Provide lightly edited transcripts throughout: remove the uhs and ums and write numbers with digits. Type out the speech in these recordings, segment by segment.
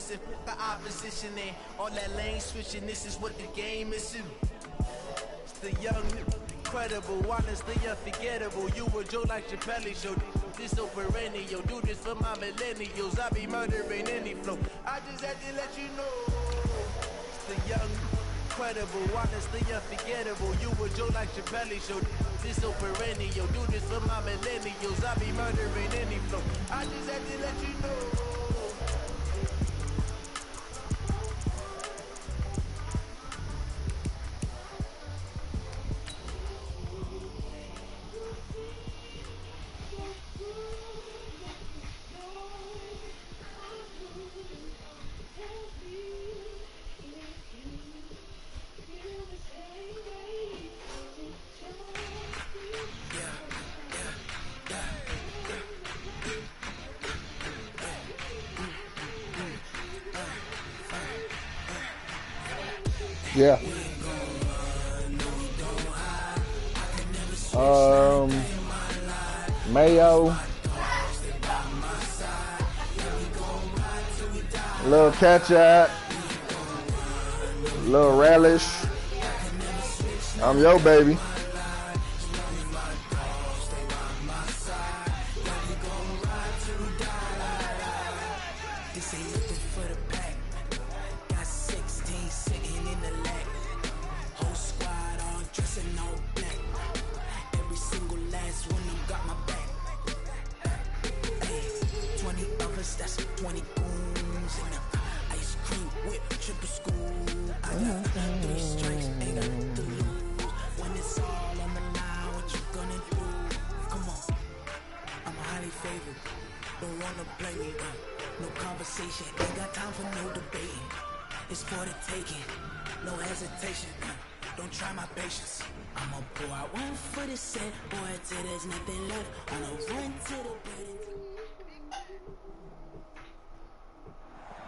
listen, the opposition and all that lane switching. This is what the game is. It's the young, incredible, honestly unforgettable. You a Joe like Chappelle show. This so perennial. Do this for my millennials. I be murdering any flow. I just had to let you know. It's the young, incredible, honestly unforgettable. You a Joe like Chappelle show. This so perennial. Do this for my millennials. I be murdering any flow. I just had to let you know. Yeah. Mayo. A little ketchup. A little relish. I'm your baby.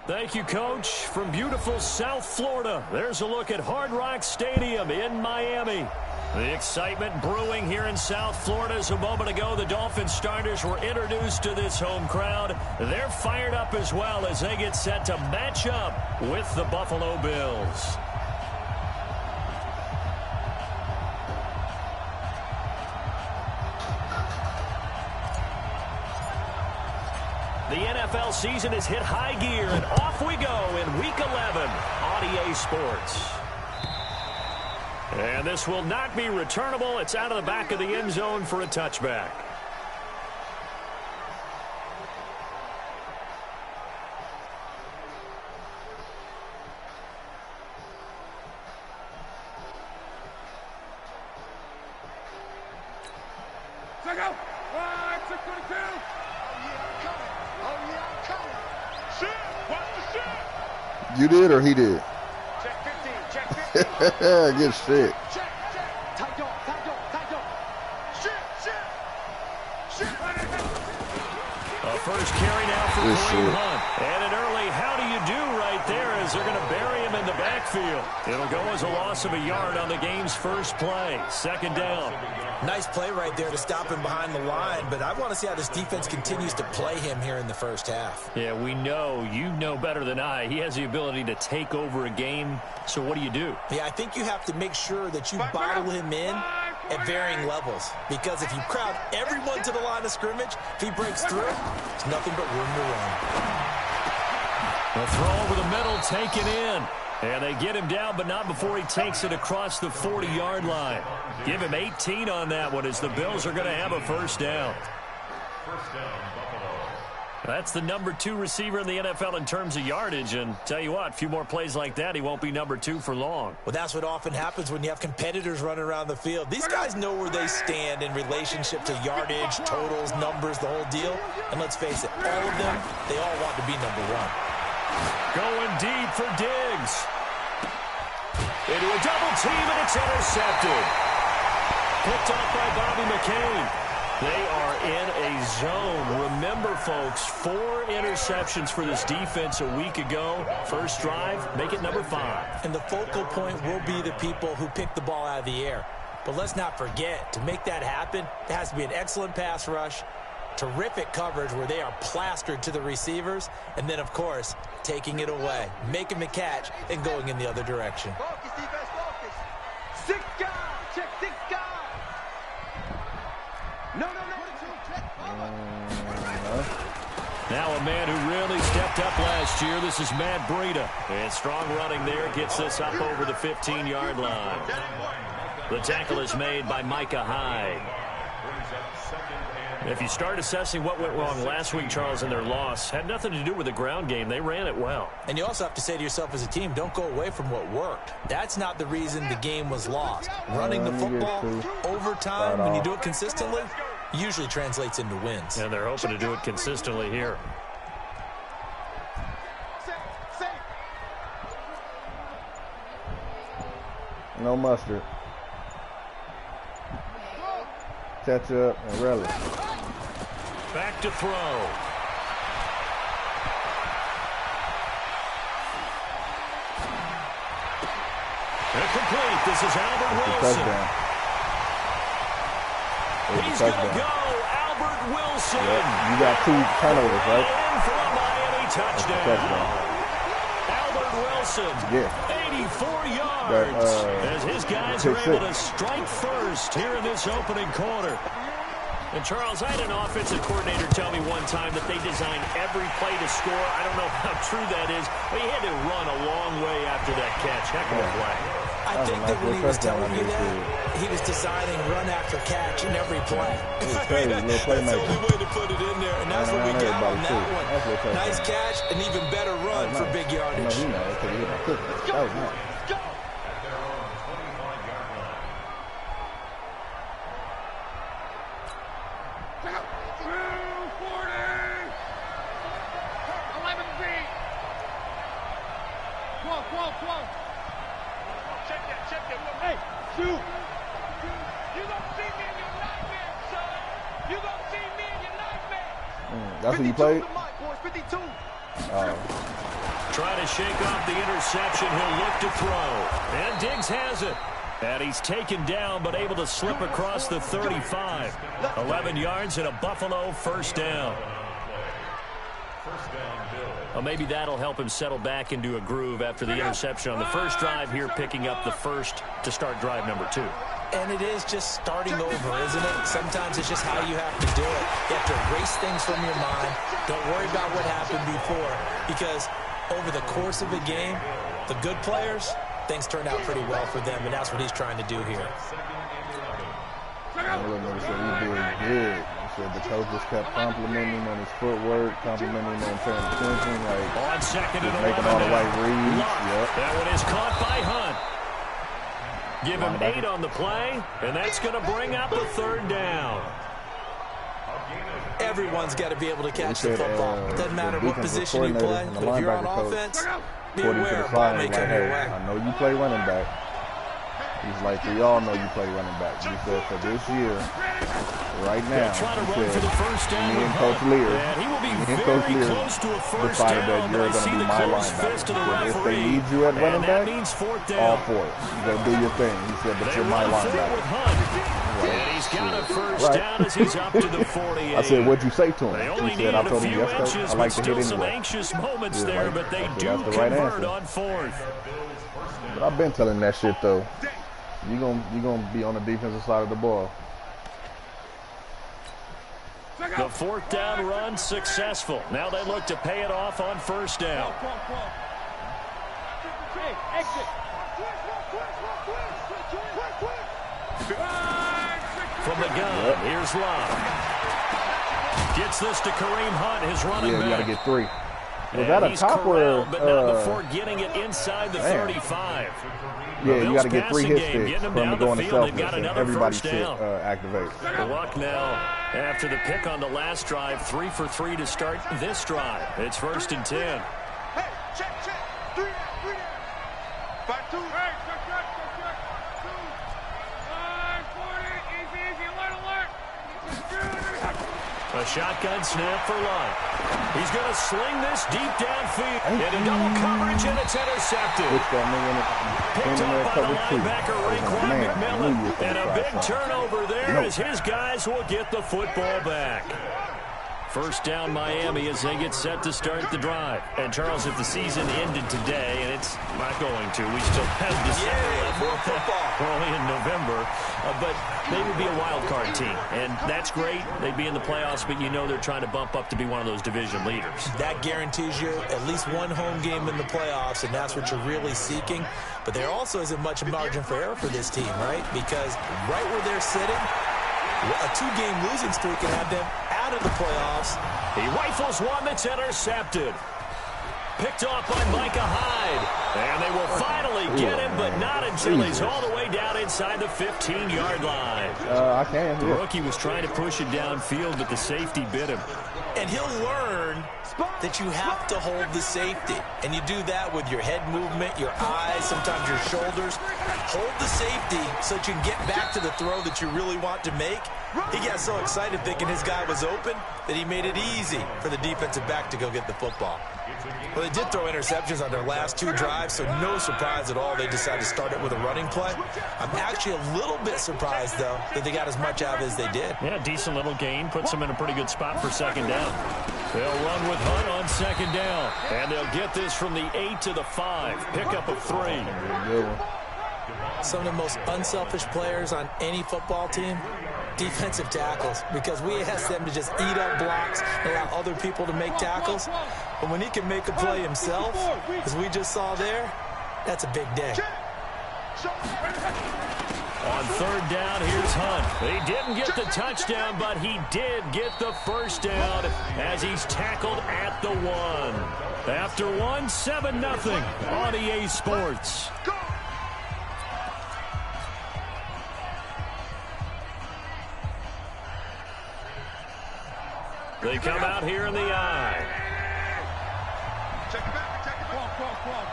Thank you, Coach. From beautiful South Florida, there's a look at Hard Rock Stadium in Miami. The excitement brewing here in South Florida as a moment ago the Dolphins starters were introduced to this home crowd. They're fired up as well as they get set to match up with the Buffalo Bills. The NFL season has hit high gear, and off we go in Week 11 on EA Sports. And this will not be returnable. It's out of the back of the end zone for a touchback. Check out. 622. You did or he did? Check 15, check 15. Good shit. Check. Tight dog. Shit. A first carry now for Kareem Hunt. And an early how do you do right there as they're going to bury him in the backfield. It'll go as a loss of a yard on the game's first play. Second down. Nice play right there to stop him behind the line, but I want to see how this defense continues to play him here in the first half. Yeah, we know. You know better than I. He has the ability to take over a game, so what do? Yeah, I think you have to make sure that you bottle him in at varying levels, because if you crowd everyone to the line of scrimmage, if he breaks through, there's nothing but room to run. The throw over the middle, taken in. And they get him down, but not before he takes it across the 40-yard line. Give him 18 on that one as the Bills are going to have a first down. That's the number 2 receiver in the NFL in terms of yardage. And tell you what, a few more plays like that, he won't be number 2 for long. Well, that's what often happens when you have competitors running around the field. These guys know where they stand in relationship to yardage, totals, numbers, the whole deal. And let's face it, all of them, they all want to be number 1. Going deep for Diggs. Into a double team, and it's intercepted. Picked off by Bobby McCain. They are in a zone. Remember, folks, 4 interceptions for this defense a week ago. First drive, make it number 5. And the focal point will be the people who pick the ball out of the air. But let's not forget, to make that happen, there has to be an excellent pass rush Terrific coverage where they are plastered to the receivers, and then, of course, taking it away, making the catch, and going in the other direction. Focus, defense, focus. 6 guys. Check 6 guys. No. Now a man who really stepped up last year. This is Matt Breida. And strong running there gets this up over the 15-yard line. The tackle is made by Micah Hyde. If you start assessing what went wrong last week, Charles, in their loss, had nothing to do with the ground game. They ran it well. And you also have to say to yourself as a team, don't go away from what worked. That's not the reason the game was lost. Running the football over time, when you do it consistently, usually translates into wins. And they're hoping to do it consistently here. No mustard. Ketchup and relish. Back to throw. Incomplete. This is Albert Wilson. He's going to go. Albert Wilson. Yep. You got 2 turnovers, right? In for a Miami touchdown. Albert Wilson. Yeah. 84 yards. As his guys are able to strike first here in this opening quarter. And, Charles, I had an offensive coordinator tell me one time that they designed every play to score. I don't know how true that is, but he had to run a long way after that catch. Heck of a play. I think that when he was telling you that, he was deciding run after catch in every play. That's the only way to put it in there, and that's what we got on that one. Nice catch, an even better run for big yardage. That was nice. Hey, shoot. You gonna see me in your nightmare, son. You gonna see me in your nightmare. That's what you played? 52. Trying to shake off the interception. He'll look to throw. And Diggs has it. And he's taken down, but able to slip across the 35. 11 yards and a Buffalo first down. Well, maybe that'll help him settle back into a groove after the interception on the first drive here, picking up the first to start drive number 2. And it is just starting over, isn't it? Sometimes it's just how you have to do it. You have to erase things from your mind. Don't worry about what happened before, because over the course of a game, the good players, things turned out pretty well for them, and that's what he's trying to do here. He did. He said the coach just kept complimenting him on his footwork, complimenting him on paying attention, like on second and making all the right reads. Yep. That one is caught by Hunt. Give him 8 on the play, and that's going to bring up the third down. Everyone's got to be able to catch the football. It doesn't matter what position you play, but if you're on offense, be aware of ball making your way. I know you play running back. He's like, we all know you play running back. He said for this year, right now, he said, me and Coach Lear, decided that you're going to be my linebacker. If they need you at running back, all for it. You go do your thing. He said, but you're my linebacker. And he's got a first down as he's up to the 48. I said, what'd you say to him? He said, I told him yesterday, I like to hit anyway. Some anxious moments there, but they do convert on 4th. But I've been telling that shit, though. You're gonna be on the defensive side of the ball. The 4th down run successful. Now they look to pay it off on first down. From the gun, here's Love. Gets this to Kareem Hunt, his running back. Yeah, you got to get 3. Was that a top or but not before getting it inside the 35. Yeah, you got to get 3 hit sticks from going to selfless, and everybody should activate. Luck now after the pick on the last drive, 3 for 3 to start this drive. It's 1st and 10. Hey, check. 3 down. 5-2. Hey, check. 2. Easy. Alert. A shotgun snap for Luck. He's going to sling this deep downfield. Into double coverage, and it's intercepted. Picked up by the linebacker, Raekwon McMillan. And a big turnover there as his guys will get the football back. First down Miami as they get set to start the drive. And Charles, if the season ended today, and it's not going to, we still have December more football. We're only in November, but they would be a wild card team, and that's great. They'd be in the playoffs, but you know they're trying to bump up to be one of those division leaders. That guarantees you at least one home game in the playoffs, and that's what you're really seeking. But there also isn't much margin for error for this team, right? Because right where they're sitting, a two-game losing streak can have them out of the playoffs. He rifles one that's intercepted. Picked off by Micah Hyde. And they will finally get him, but not until he's all the way down inside the 15-yard line. I can't. The rookie was trying to push it downfield, but the safety bit him. And he'll learn that you have to hold the safety. And you do that with your head movement, your eyes, sometimes your shoulders. Hold the safety so that you can get back to the throw that you really want to make. He got so excited thinking his guy was open that he made it easy for the defensive back to go get the football. Well, they did throw interceptions on their last two drives, so no surprise at all they decided to start it with a running play. I'm actually a little bit surprised, though, that they got as much out as they did. Yeah, decent little gain. Puts them in a pretty good spot for second down. They'll run with Hunt on second down. And they'll get this from the 8 to the 5. Pickup of 3. Some of the most unselfish players on any football team, defensive tackles, because we ask them to just eat up blocks and allow other people to make tackles. But when he can make a play himself, as we just saw there, that's a big day. On third down, here's Hunt. He didn't get the touchdown, but he did get the first down as he's tackled at the 1. After 1, 7-0 on EA Sports. They come out here in the eye. Check it back, check it back. Come on.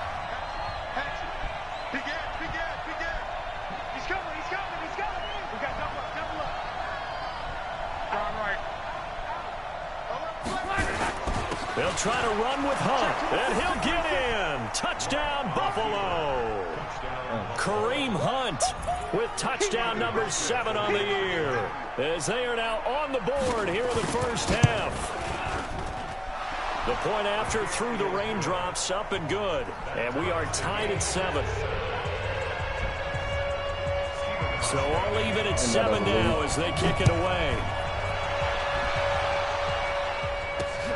Big end. He's coming. We got double up. All right. They'll try to run with Hunt, and he'll get in. Touchdown, Buffalo. Kareem Hunt with touchdown number 7 on the year, as they are now on the board here in the first half. The point after through the raindrops, up and good, and we are tied at 7. So all even at 7 now as they kick it away.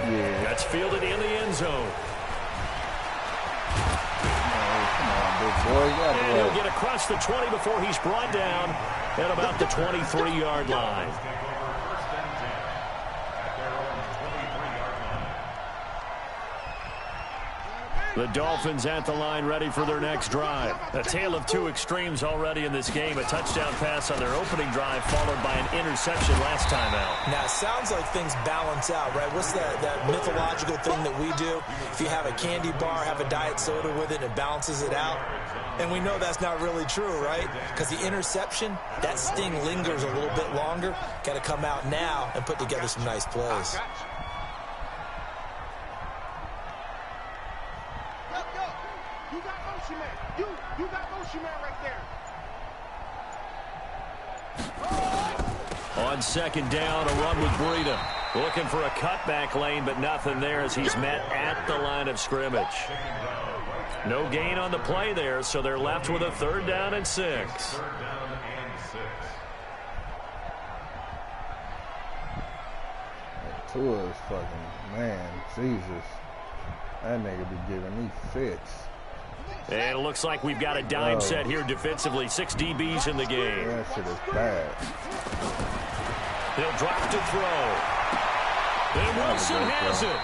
Yeah. That's fielded in the end zone. And he'll get across the 20 before he's brought down at about the 23-yard line. The Dolphins at the line, ready for their next drive. A tale of two extremes already in this game. A touchdown pass on their opening drive, followed by an interception last time out. Now, it sounds like things balance out, right? What's that mythological thing that we do? If you have a candy bar, have a diet soda with it, it balances it out. And we know that's not really true, right? Because the interception, that sting lingers a little bit longer. Got to come out now and put together some nice plays. You got motion man. You got motion man right there. On second down, a run with Breida. Looking for a cutback lane, but nothing there as he's met at the line of scrimmage. No gain on the play there, so they're left with a 3rd down and 6. Tua's fucking, man, Jesus. That nigga be giving me fits. And it looks like we've got a dime set here defensively. 6 DBs in the game. That shit is bad. He'll drop to throw. And Wilson has it.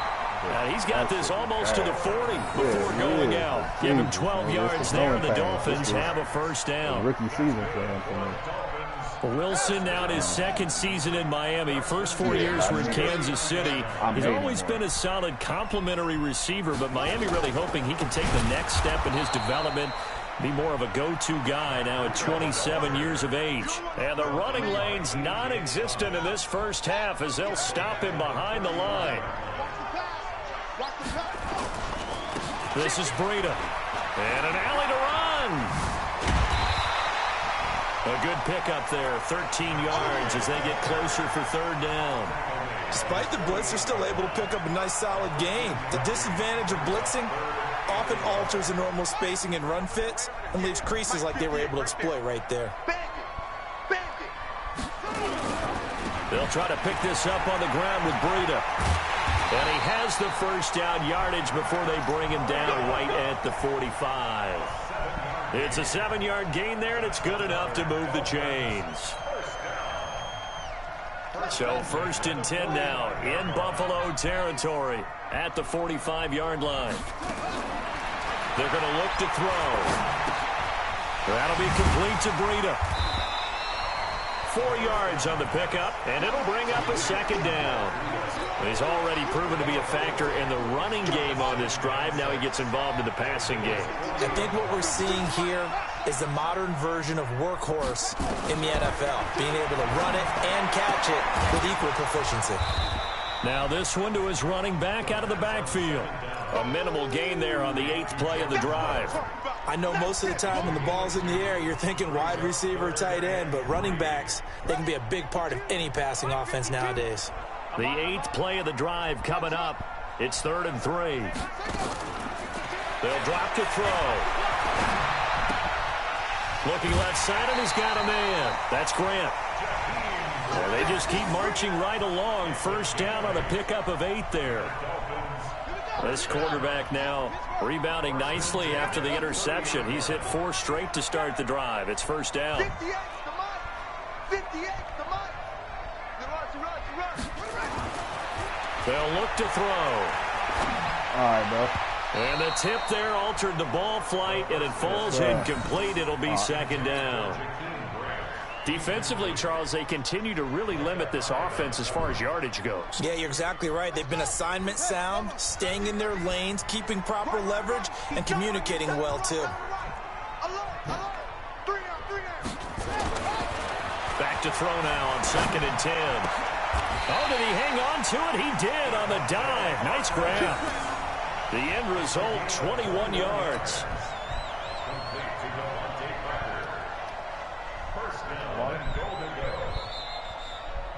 He's got this almost to the 40 before going out. Give him 12 yards there, and the Dolphins have a first down. Rookie season for him, for me. Wilson now in his 2nd season in Miami. First 4 years were in Kansas City. He's always been a solid complementary receiver, but Miami really hoping he can take the next step in his development, be more of a go-to guy now at 27 years of age. And the running lane's non-existent in this first half as they'll stop him behind the line. This is Breida. And an alley to run. A good pickup there, 13 yards as they get closer for 3rd down. Despite the blitz, they're still able to pick up a nice, solid gain. The disadvantage of blitzing often alters the normal spacing and run fits and leaves creases like they were able to exploit right there. They'll try to pick this up on the ground with Breida. And he has the first down yardage before they bring him down right at the 45. It's a 7-yard gain there, and it's good enough to move the chains. So 1st and 10 now in Buffalo territory at the 45-yard line. They're going to look to throw. That'll be complete to Breida. 4 yards on the pickup, and it'll bring up a 2nd down. He's already proven to be a factor in the running game on this drive. Now he gets involved in the passing game. I think what we're seeing here is the modern version of workhorse in the NFL, being able to run it and catch it with equal proficiency. Now this one to his running back out of the backfield. A minimal gain there on the 8th play of the drive. I know most of the time when the ball's in the air, you're thinking wide receiver, tight end, but running backs, they can be a big part of any passing offense nowadays. The 8th play of the drive coming up. It's 3rd and 3. They'll drop to throw. Looking left side, and he's got a man. That's Grant. And they just keep marching right along. 1st down on a pickup of 8 there. This quarterback now rebounding nicely after the interception. He's hit 4 straight to start the drive. It's 1st down. 58. They'll look to throw. All right, bro. And the tip there altered the ball flight, and it falls incomplete. It'll be 2nd down. Defensively, Charles, they continue to really limit this offense as far as yardage goes. Yeah, you're exactly right. They've been assignment sound, staying in their lanes, keeping proper leverage, and communicating well, too. Back to throw now on 2nd and 10. Oh, did he hang on to it? He did on the dive. Nice grab. The end result, 21 yards.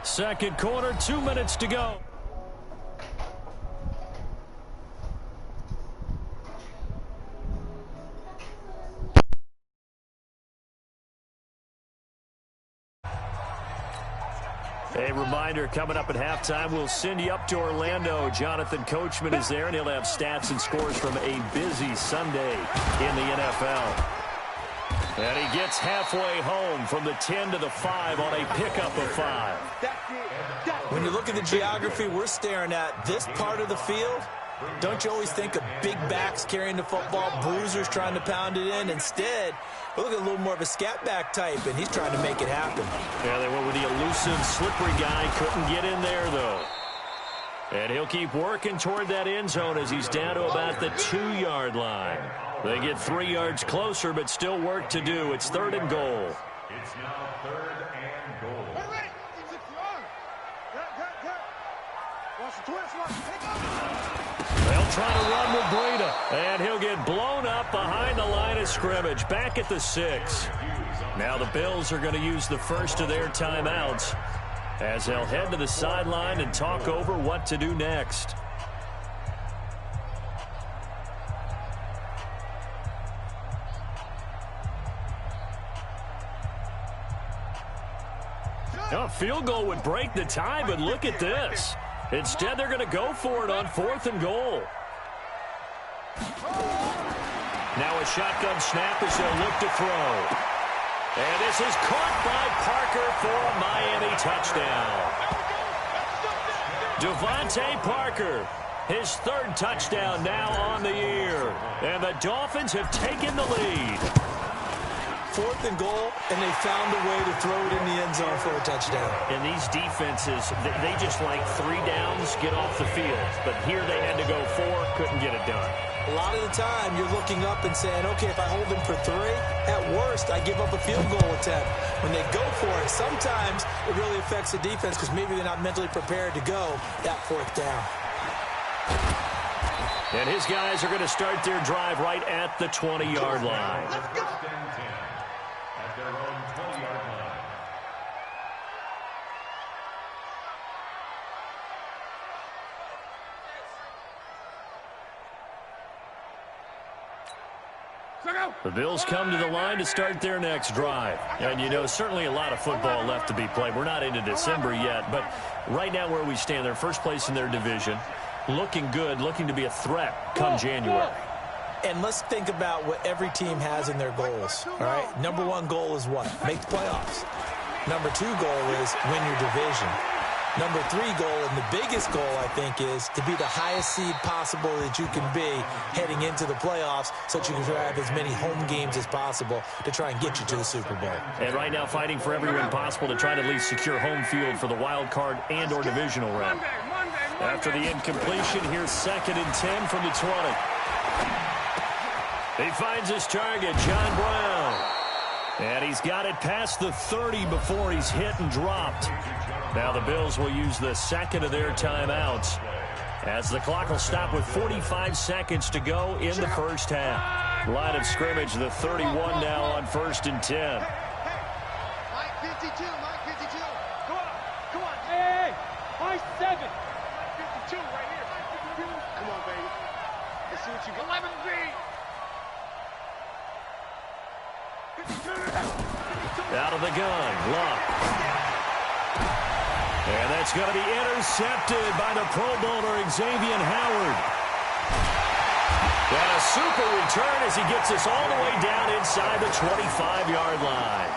Second quarter, 2 minutes to go. A reminder, coming up at halftime, we'll send you up to Orlando. Jonathan Coachman is there, and he'll have stats and scores from a busy Sunday in the NFL. And he gets halfway home from the 10 to the 5 on a pickup of 5. When you look at the geography we're staring at, this part of the field, don't you always think of big backs carrying the football, bruisers trying to pound it in? Instead, we look at a little more of a scat back type, and he's trying to make it happen. Yeah, they went with the elusive, slippery guy. Couldn't get in there, though. And he'll keep working toward that end zone as he's down to about the 2-yard line. They get 3 yards closer, but still work to do. It's 3rd and goal. It's now 3rd and goal. They'll try to run with Breida, and he'll get blown up behind the line of scrimmage, back at the 6. Now the Bills are going to use the first of their timeouts as they'll head to the sideline and talk over what to do next. A field goal would break the tie, but look at this. Instead, they're going to go for it on 4th and goal. Now a shotgun snap as they'll look to throw. And this is caught by Parker for a Miami touchdown. Devontae Parker, his 3rd touchdown now on the year. And the Dolphins have taken the lead. 4th and goal, and they found a way to throw it in the end zone for a touchdown. And these defenses, they just like 3 downs, get off the field. But here they had to go 4, couldn't get it done. A lot of the time, you're looking up and saying, okay, if I hold them for 3, at worst, I give up a field goal attempt. When they go for it, sometimes it really affects the defense because maybe they're not mentally prepared to go that 4th down. And his guys are going to start their drive right at the 20-yard line. The Bills come to the line to start their next drive. And, you know, certainly a lot of football left to be played. We're not into December yet, but right now where we stand, they're first place in their division, looking good, looking to be a threat come January. And let's think about what every team has in their goals, all right? Number one goal is what? Make the playoffs. Number two goal is win your division. Number three goal, and the biggest goal, I think, is to be the highest seed possible that you can be heading into the playoffs so that you can have as many home games as possible to try and get you to the Super Bowl. And right now fighting for every win possible to try to at least secure home field for the wild card and or divisional round. After the incompletion, here's 2nd and 10 from the 20. He finds his target, John Brown. And he's got it past the 30 before he's hit and dropped. Now the Bills will use the second of their timeouts as the clock will stop with 45 seconds to go in the first half. Line of scrimmage, the 31 now on 1st and 10. Mike 52, Mike 52. Come on. Hey, Mike 7. Mike 52 right here. Come on, baby. Let's see what you got. 11B. Out of the gun, Luck. And that's going to be intercepted by the Pro Bowler, Xavier Howard. And a super return as he gets us all the way down inside the 25-yard line.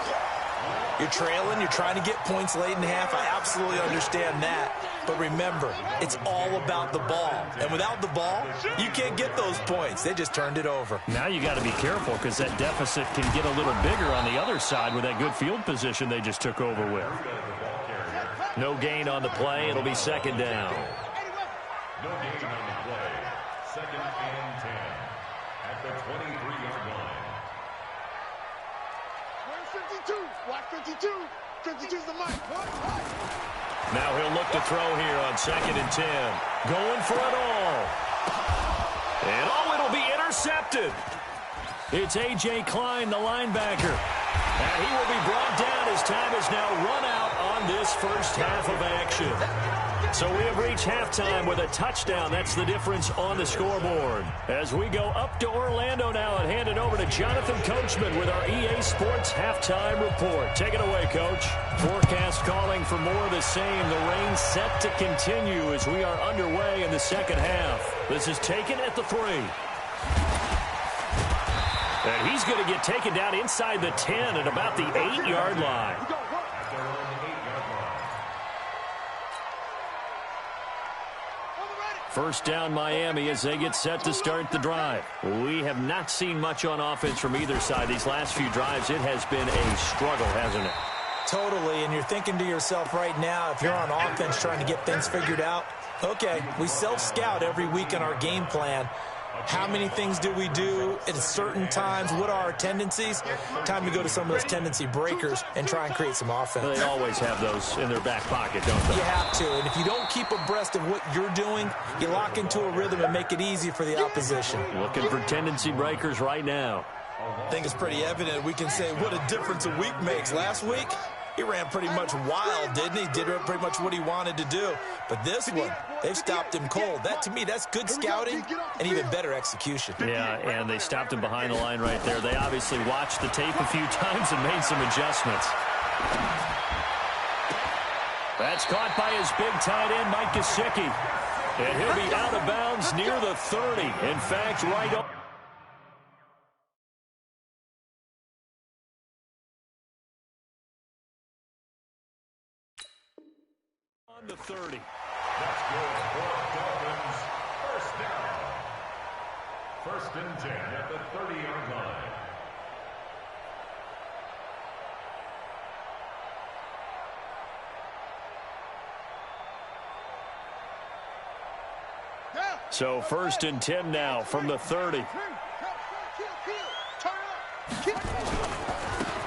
You're trailing, you're trying to get points late in half. I absolutely understand that. But remember, it's all about the ball. And without the ball, you can't get those points. They just turned it over. Now you got to be careful because that deficit can get a little bigger on the other side with that good field position they just took over with. No gain on the play. It'll be 2nd down. No gain on the play. 2nd and 10 at the 23-yard line. Where's 52? Watch 52. 52's the mic. Now he'll look to throw here on 2nd and 10. Going for it all. And it'll be intercepted. It's A.J. Klein, the linebacker. And he will be brought down as time is now run out on this first half of action. So we have reached halftime with a touchdown. That's the difference on the scoreboard. As we go up to Orlando now and hand it over to Jonathan Coachman with our EA Sports Halftime Report. Take it away, Coach. Forecast calling for more of the same. The rain set to continue as we are underway in the second half. This is taken at the 3. And he's going to get taken down inside the 10 at about the 8-yard line. First down Miami as they get set to start the drive. We have not seen much on offense from either side. These last few drives, it has been a struggle, hasn't it? Totally, and you're thinking to yourself right now, if you're on offense trying to get things figured out, okay, we self-scout every week in our game plan. How many things do we do at certain times? What are our tendencies? Time to go to some of those tendency breakers and try and create some offense. They always have those in their back pocket, don't they? You have to, and if you don't keep abreast of what you're doing, you lock into a rhythm and make it easy for the opposition. Looking for tendency breakers right now. I think it's pretty evident. We can say what a difference a week makes. Last week, he ran pretty much wild, didn't he? Did pretty much what he wanted to do. But this one, they've stopped him cold. That, to me, that's good scouting and even better execution. Yeah, and they stopped him behind the line right there. They obviously watched the tape a few times and made some adjustments. That's caught by his big tight end, Mike Gesicki. And he'll be out of bounds near the 30. In fact, right on the 30. That's good for Dolphins. First down. 1st and 10 at the 30-yard line. So 1st and 10 now from the 30.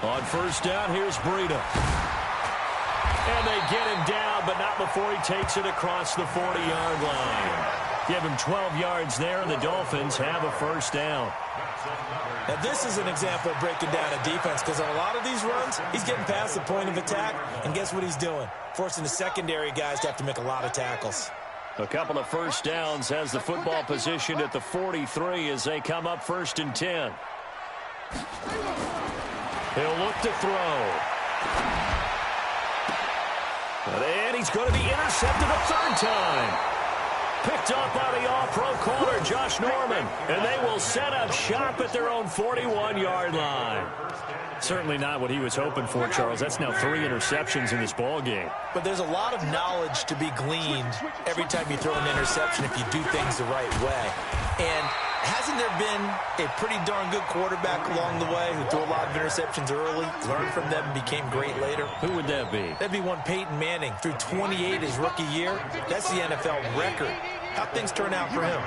On 1st down, here's Breida. And they get him down, but not before he takes it across the 40-yard line. Give him 12 yards there, and the Dolphins have a 1st down. Now, this is an example of breaking down a defense, because on a lot of these runs, he's getting past the point of attack, and guess what he's doing? Forcing the secondary guys to have to make a lot of tackles. A couple of 1st downs has the football positioned at the 43 as they come up 1st and 10. He'll look to throw. And he's going to be intercepted a third time. Picked up by the all-pro corner, Josh Norman. And they will set up shop at their own 41-yard line. Certainly not what he was hoping for, Charles. That's now 3 interceptions in this ball game. But there's a lot of knowledge to be gleaned every time you throw an interception if you do things the right way. And hasn't there been a pretty darn good quarterback along the way who threw a lot of interceptions early, learned from them, and became great later? Who would that be? That'd be one Peyton Manning. Threw 28 his rookie year. That's the NFL record. How'd things turn out for him?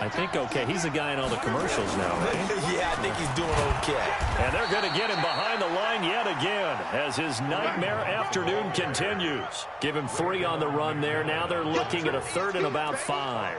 I think okay. He's the guy in all the commercials now, right? Yeah, I think he's doing okay. And they're going to get him behind the line yet again as his nightmare afternoon continues. Give him 3 on the run there. Now they're looking at a 3rd and about 5.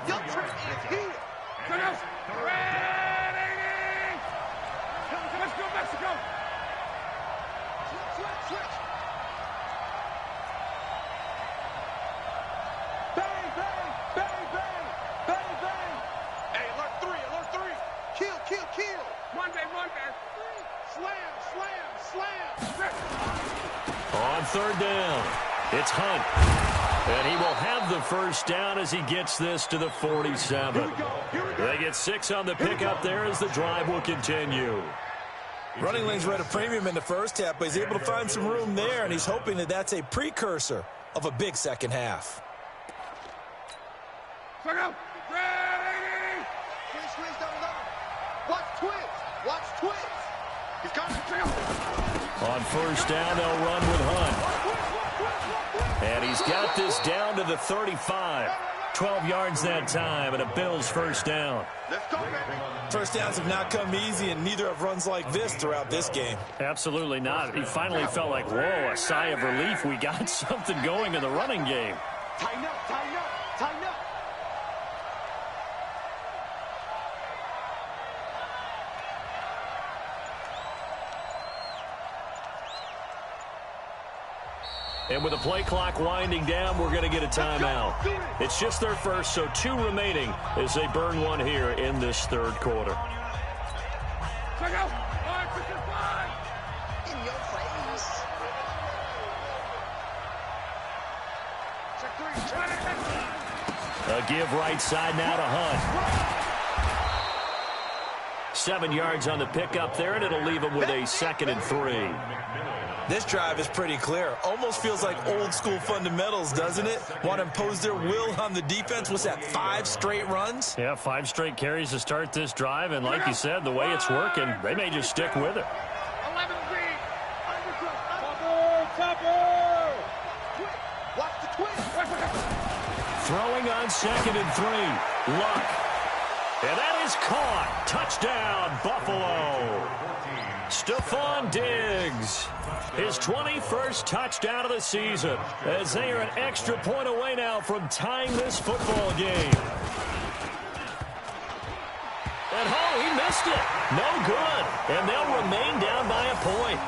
On 3rd down, it's Hunt. And he will have the first down as he gets this to the 47. They get 6 on the pickup there as the drive will continue. Running lanes were at a premium in the first half, but he's able to find some room there, and he's hoping that that's a precursor of a big second half. Watch twins. He's coming. On 1st down, they'll run with Hunt. And he's got this down to the 35. 12 yards that time, and a Bills first down. Let's go, man. First downs have not come easy, and neither have runs like this throughout this game. Absolutely not. He finally felt like, whoa, a sigh of relief. We got something going in the running game. Tighten up, tighten up, tighten up. And with the play clock winding down, we're going to get a timeout. It's just their first, so 2 remaining as they burn one here in this 3rd quarter. Check out. In your face. Check 3. A give right side now to Hunt. 7 yards on the pickup there, and it'll leave him with a 2nd and 3. This drive is pretty clear. Almost feels like old school fundamentals, doesn't it? Want to impose their will on the defense. What's that, 5 straight runs? Yeah, 5 straight carries to start this drive, and like you said, the way it's working, they may just stick with it. 11 feet. Topper. Watch the twist. Throwing on 2nd and 3. Luck. And that is caught. Touchdown, Buffalo. Stephon Diggs. His 21st touchdown of the season as they are an extra point away now from tying this football game. And he missed it. No good. And they'll remain down by a point.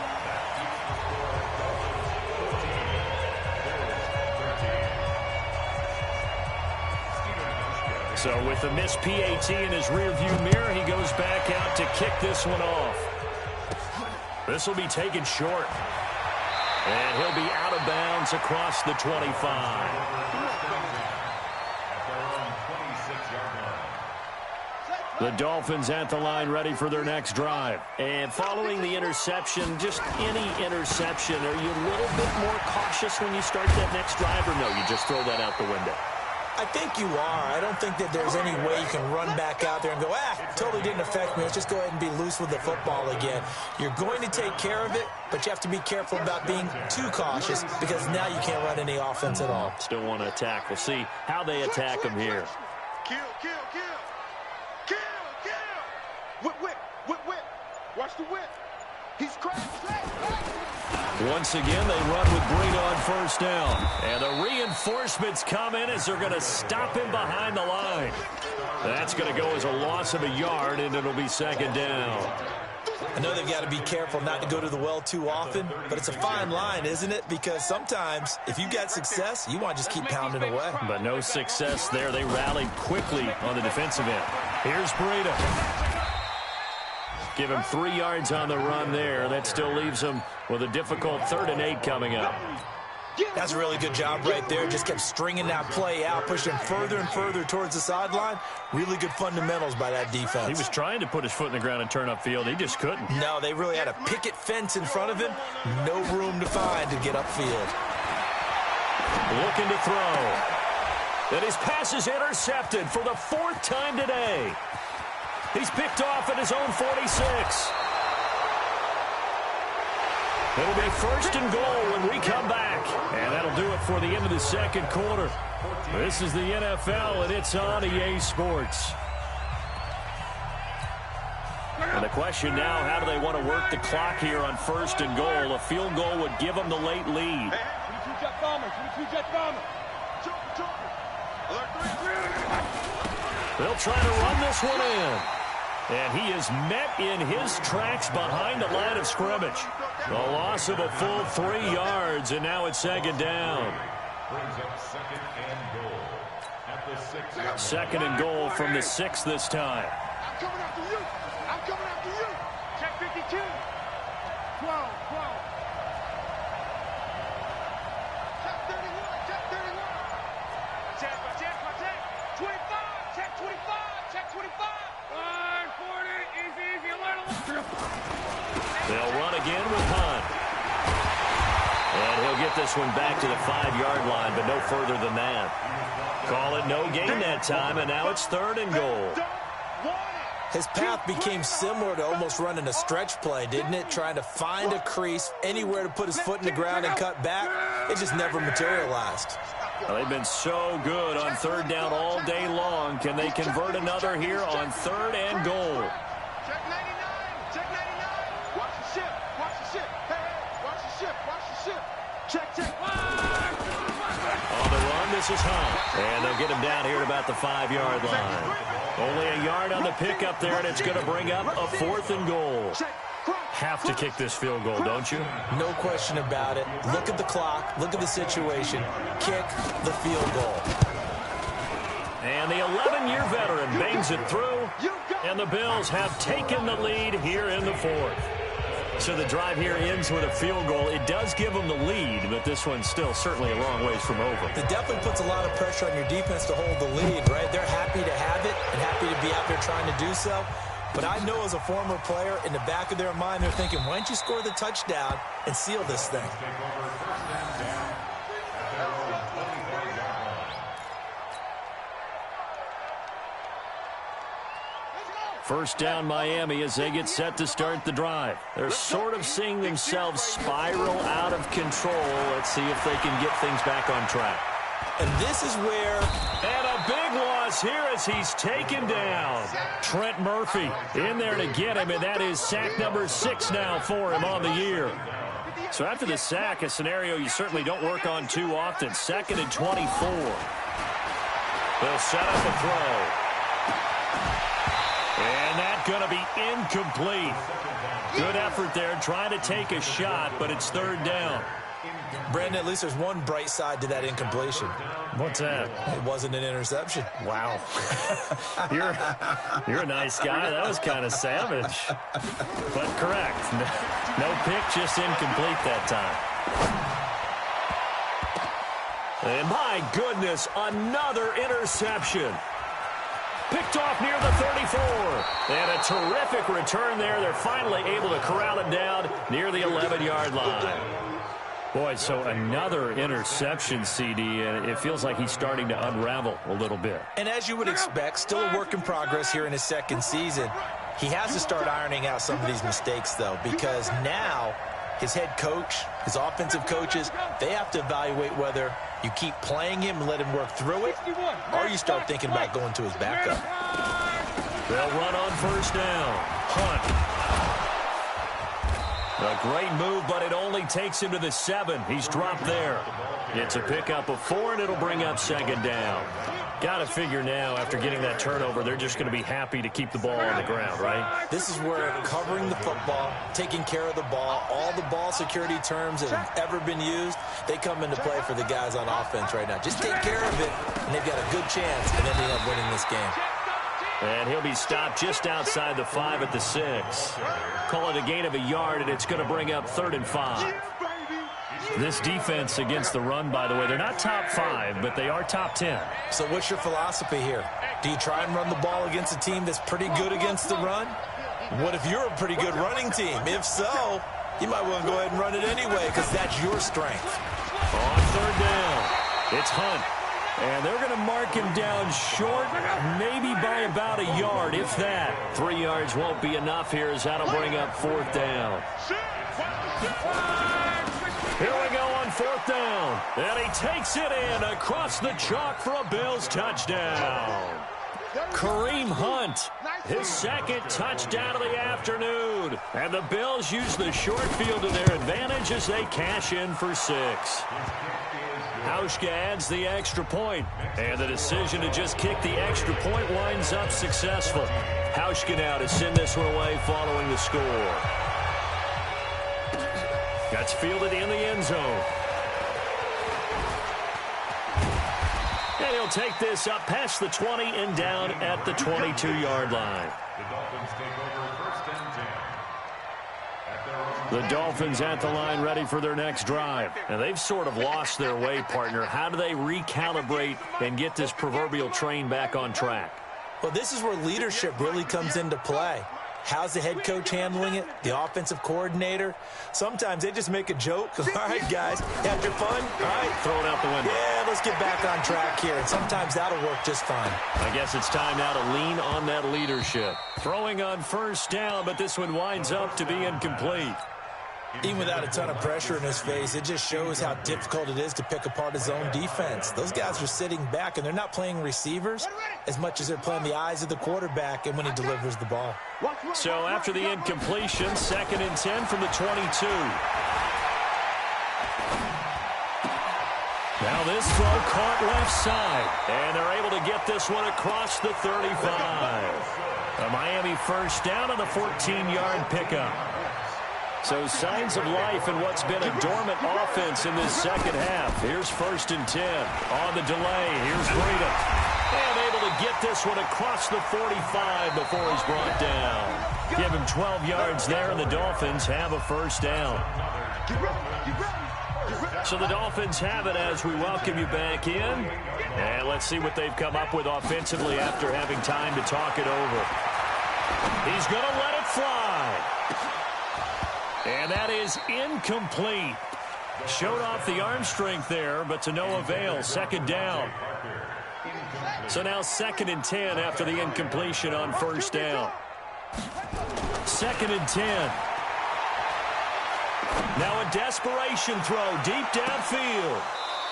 So with the missed PAT in his rearview mirror, he goes back out to kick this one off. This will be taken short. And he'll be out of bounds across the 25. The Dolphins at the line ready for their next drive. And following the interception, just any interception, are you a little bit more cautious when you start that next drive, or no, you just throw that out the window? I think you are. I don't think that there's any way you can run back out there and go, totally didn't affect me. Let's just go ahead and be loose with the football again. You're going to take care of it, but you have to be careful about being too cautious because now you can't run any offense at all. Still want to attack. We'll see how they attack him here. Kill. Whip. Watch the whip. He's cracked. Once again, they run with Breida on 1st down. And the reinforcements come in as they're going to stop him behind the line. That's going to go as a loss of a yard, and it'll be 2nd down. I know they've got to be careful not to go to the well too often, but it's a fine line, isn't it? Because sometimes, if you've got success, you want to just keep pounding away. But no success there. They rallied quickly on the defensive end. Here's Breida. Give him 3 yards on the run there. That still leaves him with a difficult 3rd and 8 coming up. That's a really good job right there. Just kept stringing that play out, pushing him further and further towards the sideline. Really good fundamentals by that defense. He was trying to put his foot in the ground and turn upfield. He just couldn't. No, they really had a picket fence in front of him. No room to find to get upfield. Looking to throw. And his pass is intercepted for the 4th time today. He's picked off at his own 46. It'll be 1st and goal when we come back. And that'll do it for the end of the 2nd quarter. This is the NFL, and it's on EA Sports. And the question now, how do they want to work the clock here on 1st and goal? A field goal would give them the late lead. They'll try to run this one in. And he is met in his tracks behind the line of scrimmage. The loss of a full 3 yards, and now it's 2nd down. Brings up 2nd and goal at the 6. 2nd and goal from the 6 this time. I'm coming after you. I'm coming after you. Check 52. 12. Check 31. Check 31. Check. 25. Check 25. Check 25. 140. Easy. Alert. They'll run again with Hunt. And he'll get this one back to the 5-yard line, but no further than that. Call it no gain that time, and now it's 3rd and goal. His path became similar to almost running a stretch play, didn't it? Trying to find a crease, anywhere to put his foot in the ground and cut back. It just never materialized. Well, they've been so good on 3rd down all day long. Can they convert another here on 3rd and goal? Check 99. Check 99. Watch the ship. Watch the ship. Hey, watch the ship. Watch the ship. Check. On the run, this is Hunt. And they'll get him down here at about the 5-yard line. Only a yard on the pickup there, and it's going to bring up a 4th and goal. Have to kick this field goal, don't you? No question about it. Look at the clock. Look at the situation. Kick the field goal. And the 11-year veteran bangs it through, and the Bills have taken the lead here in the 4th. So the drive here ends with a field goal. It does give them the lead, but this one's still certainly a long ways from over. It definitely puts a lot of pressure on your defense to hold the lead, right? They're happy to have it and happy to be out there trying to do so. But I know as a former player, in the back of their mind, they're thinking, why don't you score the touchdown and seal this thing? First down Miami as they get set to start the drive. They're sort of seeing themselves spiral out of control. Let's see if they can get things back on track. And this is where... And a big loss here as he's taken down. Trent Murphy in there to get him, and that is sack number 6 now for him on the year. So after the sack, a scenario you certainly don't work on too often. 2nd and 24. They'll set up a throw. And that's going to be incomplete. Good effort there, trying to take a shot, but it's 3rd down. Brandon, at least there's one bright side to that incompletion. What's that? It wasn't an interception. Wow. You're a nice guy. That was kind of savage. But correct. No pick, just incomplete that time. And my goodness, another interception. Picked off near the 34. And a terrific return there. They're finally able to corral it down near the 11-yard line. Boy, so another interception, CD, and it feels like he's starting to unravel a little bit. And as you would expect, still a work in progress here in his 2nd season. He has to start ironing out some of these mistakes, though, because now his head coach, his offensive coaches, they have to evaluate whether you keep playing him and let him work through it, or you start thinking about going to his backup. They'll run on 1st down. Hunt. A great move, but it only takes him to the 7. He's dropped there. It's a pickup of 4, and it'll bring up 2nd down. Got to figure now, after getting that turnover, they're just going to be happy to keep the ball on the ground, right? This is where covering the football, taking care of the ball, all the ball security terms that have ever been used, they come into play for the guys on offense right now. Just take care of it, and they've got a good chance of ending up winning this game. And he'll be stopped just outside the 5 at the 6. Call it a gain of a yard, and it's going to bring up 3rd and 5. This defense against the run, by the way, they're not top 5, but they are top 10. So what's your philosophy here? Do you try and run the ball against a team that's pretty good against the run? What if you're a pretty good running team? If so, you might want to go ahead and run it anyway because that's your strength. On 3rd down, it's Hunt. And they're going to mark him down short, maybe by about a yard, if that. 3 yards won't be enough here as that'll bring up 4th down. Here we go on 4th down. And he takes it in across the chalk for a Bills touchdown. Kareem Hunt, his 2nd touchdown of the afternoon. And the Bills use the short field to their advantage as they cash in for 6. Hauschka adds the extra point, and the decision to just kick the extra point winds up successful. Hauschka now to send this one away following the score. That's fielded in the end zone. And he'll take this up past the 20 and down at the 22-yard line. The Dolphins take over 1st and 10. The Dolphins at the line ready for their next drive. And they've sort of lost their way, partner. How do they recalibrate and get this proverbial train back on track? Well, this is where leadership really comes into play. How's the head coach handling it? The offensive coordinator? Sometimes they just make a joke. All right, guys, had your fun? All right, throw it out the window. Yeah, let's get back on track here. And sometimes that'll work just fine. I guess it's time now to lean on that leadership. Throwing on 1st down, but this one winds up to be incomplete. Even without a ton of pressure in his face, it just shows how difficult it is to pick apart his own defense. Those guys are sitting back, and they're not playing receivers as much as they're playing the eyes of the quarterback and when he delivers the ball. So after the incompletion, 2nd and 10 from the 22. Now this throw caught left side, and they're able to get this one across the 35. A Miami 1st down on the 14-yard pickup. So signs of life in what's been a dormant offense in this 2nd half. Here's 1st and 10. On the delay, here's Breida. And able to get this one across the 45 before he's brought down. Give him 12 yards there, and the Dolphins have a 1st down. So the Dolphins have it as we welcome you back in. And let's see what they've come up with offensively after having time to talk it over. He's going to let it fly. And that is incomplete. Showed off the arm strength there, but to no avail. 2nd down. So now 2nd and 10 after the incompletion on 1st down. 2nd and 10. Now a desperation throw deep downfield.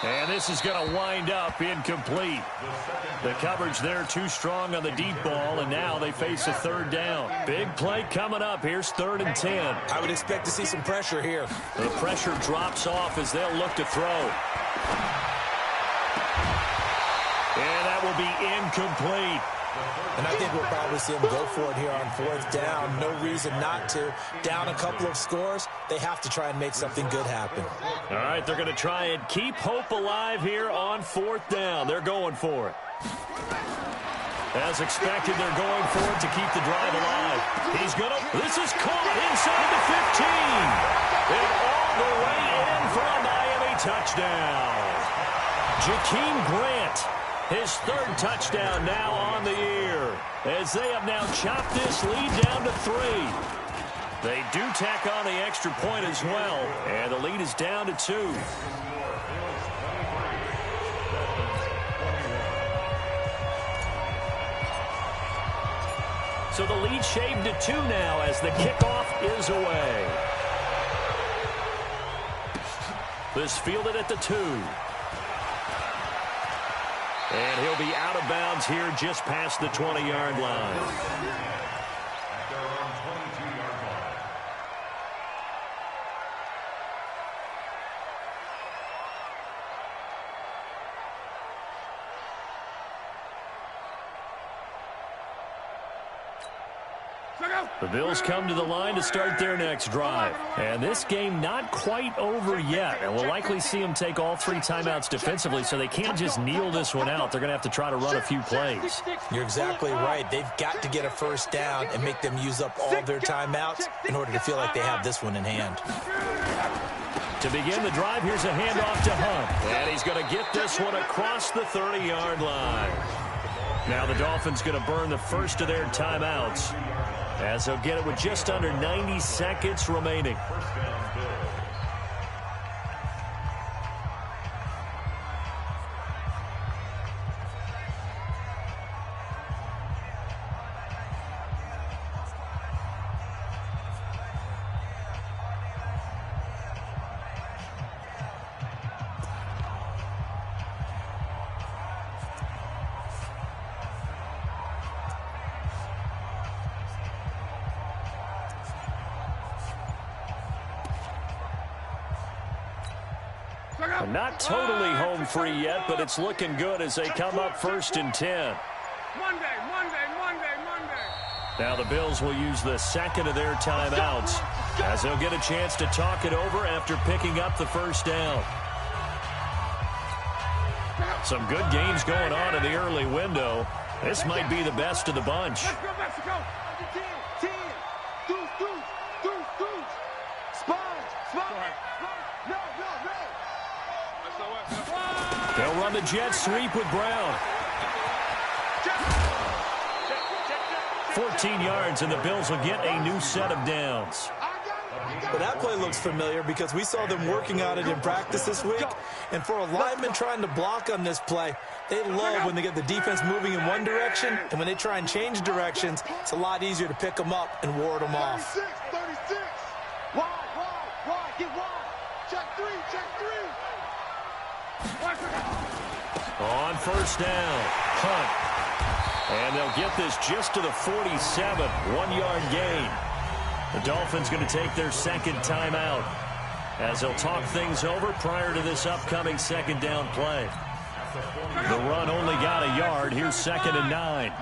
And this is going to wind up incomplete. The coverage there too strong on the deep ball, and now they face a 3rd down. Big play coming up. Here's 3rd and 10. I would expect to see some pressure here. The pressure drops off as they'll look to throw. And that will be incomplete. And I think we'll probably see him go for it here on 4th down. No reason not to. Down a couple of scores, they have to try and make something good happen. All right, they're going to try and keep hope alive here on 4th down. They're going for it. As expected, they're going for it to keep the drive alive. He's going to... This is caught inside the 15. And all the way in for a Miami touchdown. Jakeem Grant, his 3rd touchdown now on the year, as they have now chopped this lead down to 3. They do tack on the extra point as well, and the lead is down to 2. So the lead shaved to 2 now as the kickoff is away. This fielded at the 2. And he'll be out of bounds here just past the 20-yard line. At their own 22-yard line. The Bills come to the line to start their next drive. And this game not quite over yet. And we'll likely see them take all 3 timeouts defensively, so they can't just kneel this one out. They're going to have to try to run a few plays. You're exactly right. They've got to get a first down and make them use up all their timeouts in order to feel like they have this one in hand. To begin the drive, here's a handoff to Hunt. And he's going to get this one across the 30-yard line. Now the Dolphins going to burn the first of their timeouts, as they'll get it with just under 90 seconds remaining. Not totally home free yet, but it's looking good as they come up 1st and 10. Monday. Now the Bills will use the second of their timeouts, as they'll get a chance to talk it over after picking up the first down. Some good games going on in the early window. This might be the best of the bunch. Let's go, Mexico. 10. Deuce. Sponge. No. They'll run the jet sweep with Brown. 14 yards, and the Bills will get a new set of downs. Well, that play looks familiar because we saw them working on it in practice this week. And for a lineman trying to block on this play, they love when they get the defense moving in one direction, and when they try and change directions, it's a lot easier to pick them up and ward them off. 36. Wide. Get wide. Check three. On first down, Hunt. And they'll get this just to the 47, 1-yard gain. The Dolphins going to take their second timeout, as they'll talk things over prior to this upcoming second down play. The run only got a yard. Here's 2nd and 9.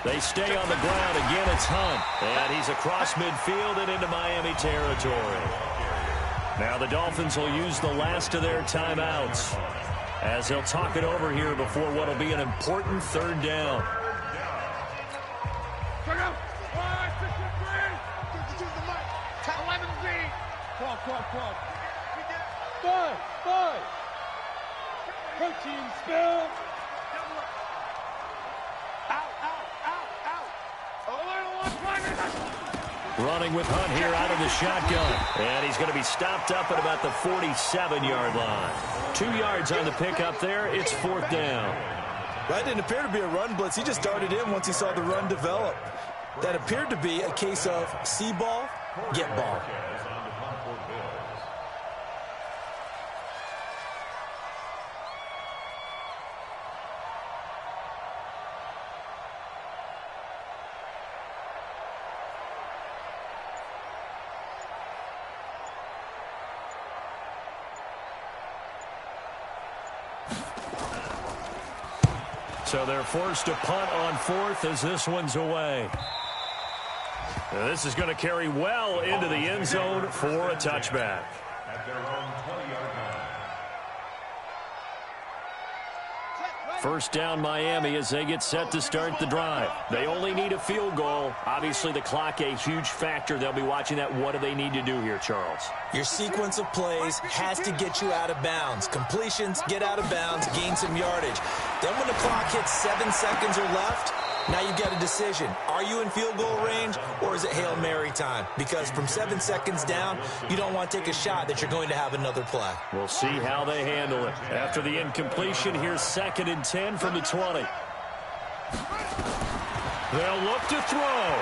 They stay on the ground. Again, it's Hunt. And he's across midfield and into Miami territory. Now the Dolphins will use the last of their timeouts, as they'll talk it over here before what will be an important 3rd down. Protein spill. Running with Hunt here out of the shotgun. And he's going to be stopped up at about the 47-yard line. 2 yards on the pickup there. It's 4th down. That didn't appear to be a run blitz. He just darted in once he saw the run develop. That appeared to be a case of see ball, get ball. So they're forced to punt on 4th as this one's away. Now this is going to carry well into the end zone for a touchback. At their own 20-yard line. First down Miami as they get set to start the drive. They only need a field goal. Obviously the clock a huge factor. They'll be watching that. What do they need to do here, Charles? Your sequence of plays has to get you out of bounds. Completions, get out of bounds, gain some yardage. Then when the clock hits 7 seconds or left, now you've got a decision. Are you in field goal range, or is it Hail Mary time? Because from 7 seconds down, you don't want to take a shot that you're going to have another play. We'll see how they handle it. After the incompletion, here's 2nd and 10 from the 20. They'll look to throw.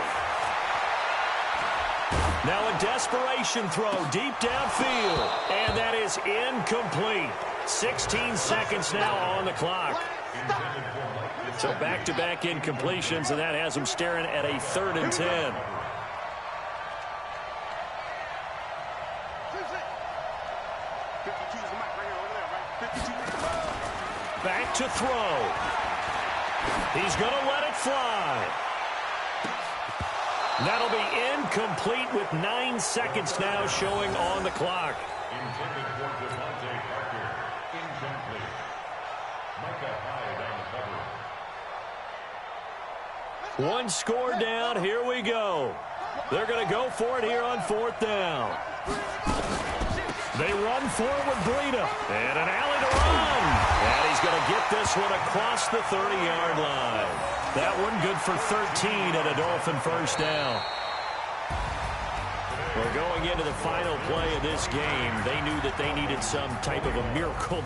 Now a desperation throw deep downfield. And that is incomplete. 16 seconds now on the clock. So back-to-back incompletions, and that has them staring at a 3rd and 10. Back to throw. He's going to let it fly. That'll be incomplete with 9 seconds now showing on the clock. Intended for Devontae Parker. Incomplete. Micah Hyde on the cover. One score down. Here we go. They're going to go for it here on 4th down. They run forward, Breida. And an alley to run. And he's going to get this one across the 30-yard line. That one good for 13 and a Dolphin first down. Well, going into the final play of this game, they knew that they needed some type of a miracle.